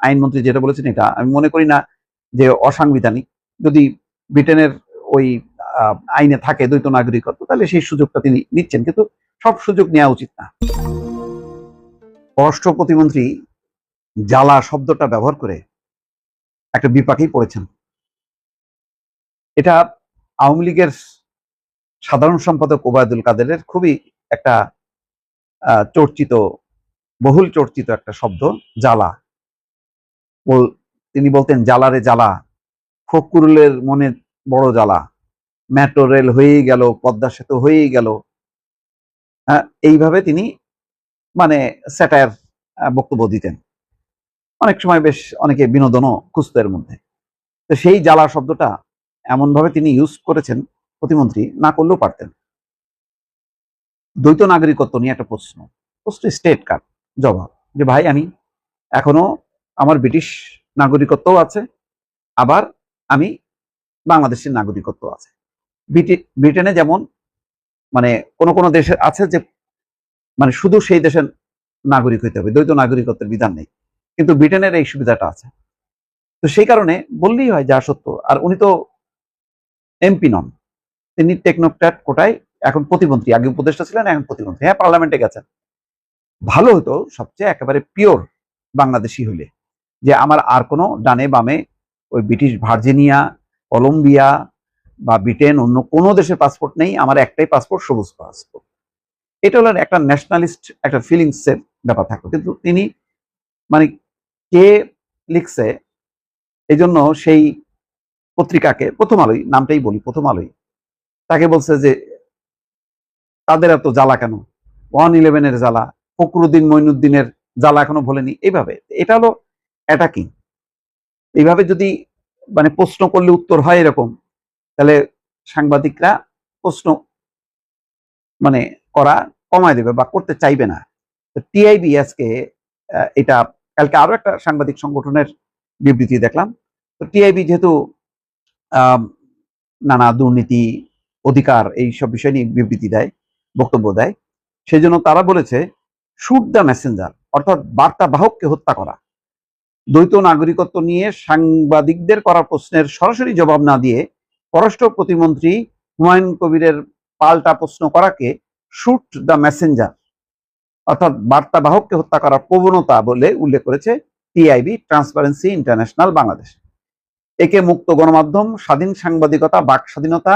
আইনমন্ত্রী যেটা বলেছেন এটা আমি মনে করি না যে অসাংবিধানিক। যদি ব্রিটেনের ওই আইনে থাকে দ্বৈত নাগরিকত্ব, তাহলে সেই সুযোগটা তিনি নিচ্ছেন, কিন্তু সব সুযোগ নেওয়া উচিত না। পররাষ্ট্র প্রতিমন্ত্রী জ্বালা শব্দটা ব্যবহার করে একটা বিপাকেই পড়েছেন। এটা আওয়ামী লীগের সাধারণ সম্পাদক ওবায়দুল কাদেরের খুবই একটা চর্চিত, বহুল চর্চিত একটা শব্দ, জ্বালা। তিনি বলতেন, জ্বালারে জ্বালা, ফখরুলের মনে বড় জ্বালা, মেট্রো রেল হয়েই গেল, পদ্মা সেতু হয়েই গেল। এইভাবে তিনি মানে স্যাটায়ার বক্তব্য দিতেন। অনেক সময় বেশ অনেকে বিনোদনও খুঁজত এর মধ্যে। তো সেই জ্বালা শব্দটা এমন ভাবে তিনি ইউজ করেছেন, প্রতিমন্ত্রী না করলেও পারতেন। দ্বৈত নাগরিকত্ব নিয়ে একটা প্রশ্ন স্টেট কার্ড জবাব, যে ভাই আমি এখনো আমার ব্রিটিশ নাগরিকত্বও আছে, আবার আমি বাংলাদেশের নাগরিকত্ব আছে। ব্রিটেনে যেমন মানে কোন দেশে আছে যে মানে শুধু সেই দেশের নাগরিক হইতে হবে, দ্বৈত নাগরিকত্বের বিধান নেই, কিন্তু ব্রিটেনের এই সুবিধাটা আছে। তো সেই কারণে বললেই হয় যা সত্য। আর উনি তো এমপি নন, তিনি টেকনোক্র্যাট কোটায় এখন প্রতিমন্ত্রী, আগে উপদেষ্টা ছিলেন, এখন প্রতিমন্ত্রী। হ্যাঁ, পার্লামেন্টে গেছেন। ভালো হতো সবচেয়ে একেবারে পিওর বাংলাদেশি হইলে, যে আমার আর কোনো ডানে বামে ওই ব্রিটিশ ভার্জিনিয়া, কলম্বিয়া বা ব্রিটেন অন্য কোনো দেশের পাসপোর্ট নেই, আমার একটাই পাসপোর্ট, সবুজ পাসপোর্ট। এটা হলো একটা ন্যাশনালিস্ট একটা ফিলিংসের ব্যাপার থাকতো। কিন্তু তিনি মানে কে লিখছে, এই জন্য সেই পত্রিকাকে, প্রথম আলোই নামটাই বলি, প্রথম আলোই তাকে বলছে যে তাদের এত জ্বালা কেন, 111-এর জ্বালা, ফখরুদ্দিন মঈনুদ্দিনের জ্বালা এখনো ভোলেনি। এইভাবে এটা হলো অ্যাটাকিং। এইভাবে যদি মানে প্রশ্ন করলে উত্তর হয় এরকম, তাহলে সাংবাদিকরা প্রশ্ন মানে করা কমায় দেবে বা করতে চাইবে না। তো টিআইবি আজকে এটা, কালকে আরো একটা সাংবাদিক সংগঠনের বিবৃতি দেখলাম। তো টিআইবি যেহেতু নানা দুর্নীতি, অধিকার এইসব বিষয় নিয়ে বিবৃতি দেয়, বক্তব্য দেয়, সেই জন্য তারা বলেছে শুট দ্য মেসেঞ্জার, অর্থাৎ বার্তা বাহককে হত্যা করা। দ্বৈত নাগরিকত্ব নিয়ে সাংবাদিকদের করা প্রশ্নের সরাসরি জবাব না দিয়ে পররাষ্ট্র প্রতিমন্ত্রী হুমায়ুন কবিরের পাল্টা প্রশ্ন করাকে শুট দ্য মেসেঞ্জার, অর্থাৎ বার্তা বাহককে হত্যা করার প্রবণতা বলে উল্লেখ করেছে টিআইবি, ট্রান্সপারেন্সি ইন্টারন্যাশনাল বাংলাদেশ। একে মুক্ত গণমাধ্যম, স্বাধীন সাংবাদিকতা, বাক স্বাধীনতা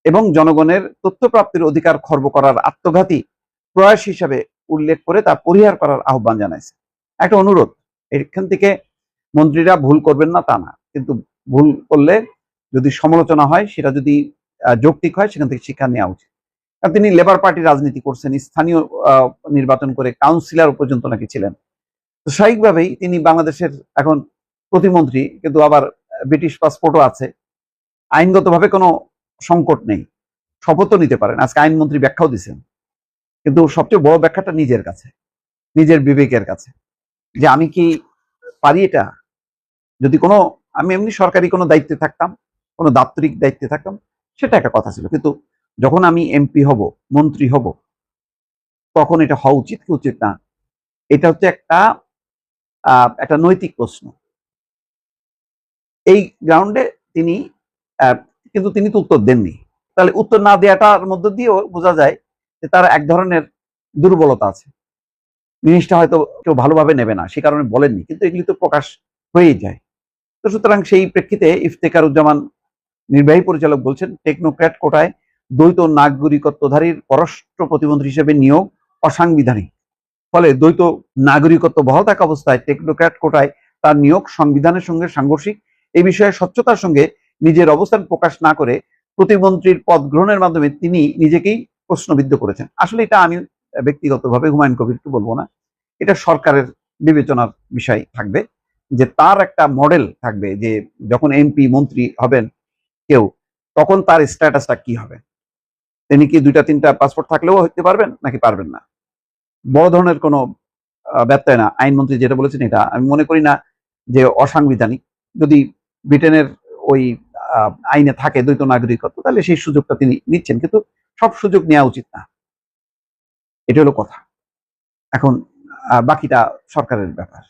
এবং জনগণের তথ্য প্রাপ্তির অধিকার খর্ব করার আত্মঘাতী প্রয়াস হিসাবে উল্লেখ করে তা পরিহার করার আহ্বান জানাইছে। একটা অনুরোধ, এখান থেকে মন্ত্রীরা ভুল করবেন না তা না, কিন্তু ভুল করলে যদি সমালোচনা হয়, সেটা যদি যৌক্তিক হয়, সেখান থেকে শিক্ষা নেওয়া উচিত। কারণ তিনি লেবার পার্টি রাজনীতি করছেন, স্থানীয় নির্বাচন করে কাউন্সিলর পর্যন্ত নাকি ছিলেন। তো স্বাভাবিকভাবেই তিনি বাংলাদেশের এখন প্রতিমন্ত্রী, কিন্তু আবার ব্রিটিশ পাসপোর্টও আছে, আইনগতভাবে কোনো সংকট নেই, শপথও নিতে পারেন। আজকে আইনমন্ত্রী ব্যাখ্যাও দিচ্ছেন, কিন্তু সবচেয়ে বড় ব্যাখ্যাটা নিজের কাছে, নিজের বিবেকের কাছে, যে আমি কি পারি এটা। যদি কোনো আমি এমনি সরকারি কোনো দায়িত্বে থাকতাম, কোনো দাপ্তরিক দায়িত্বে থাকতাম, সেটা একটা কথা ছিল, কিন্তু যখন আমি এমপি হব, মন্ত্রী হব, তখন এটা হওয়া উচিত কি উচিত না, এটা হচ্ছে একটা নৈতিক প্রশ্ন। এই গ্রাউন্ডে তিনি কিন্তু তিনি তো উত্তর দেননি। তাহলে উত্তর না দেওয়াটার মধ্য দিয়েও বোঝা যায় যে তার এক ধরনের দুর্বলতা আছে, জিনিসটা হয়তো কেউ ভালোভাবে নেবে না, সে কারণে বলেননি, কিন্তু এগুলি তো প্রকাশ হয়েই যায়। তো সুতরাং সেই প্রেক্ষিতে ইফতেখারুজ্জামান নির্বাহী পরিচালক বলছেন, টেকনোক্র্যাট কোটায় দ্বৈত নাগরিকত্বধারীর পররাষ্ট্র প্রতিমন্ত্রী হিসেবে নিয়োগ অসাংবিধানিক। ফলে দ্বৈত নাগরিকত্ব বহাল থাকা অবস্থায় টেকনোক্র্যাট কোটায় তার নিয়োগ সংবিধানের সঙ্গে সাংঘর্ষিক। এই বিষয়ে স্বচ্ছতার সঙ্গে নিজের অবস্থান প্রকাশ না করে প্রতিমন্ত্রীর পদ গ্রহণের মাধ্যমে তিনি নিজেকেই প্রশ্নবিদ্ধ করেছেন। আসলে এটা আমি ব্যক্তিগতভাবে হুমায়ুন কবিরকে বলবো না, এটা সরকারের বিবেচনার বিষয় থাকবে, যে তার একটা মডেল থাকবে, যে যখন এমপি মন্ত্রী হবেন কেউ, তখন তার স্ট্যাটাসটা কি হবে। তিনি কি 2-3টা পাসপোর্ট থাকলেও হতে পারবেন নাকি পারবেন না। বড় ধরনের কোনো ব্যত্যয় না। আইনমন্ত্রী যেটা বলেছেন এটা আমি মনে করি না যে অসাংবিধানিক। যদি ব্রিটেনের ওই আইনে থাকে দ্বৈত নাগরিকত্ব, তাহলে সেই সুযোগটা তিনি নিচ্ছেন, কিন্তু সব সুযোগ নেওয়া উচিত না। এটা হলো কথা। এখন বাকিটা সরকারের ব্যাপার।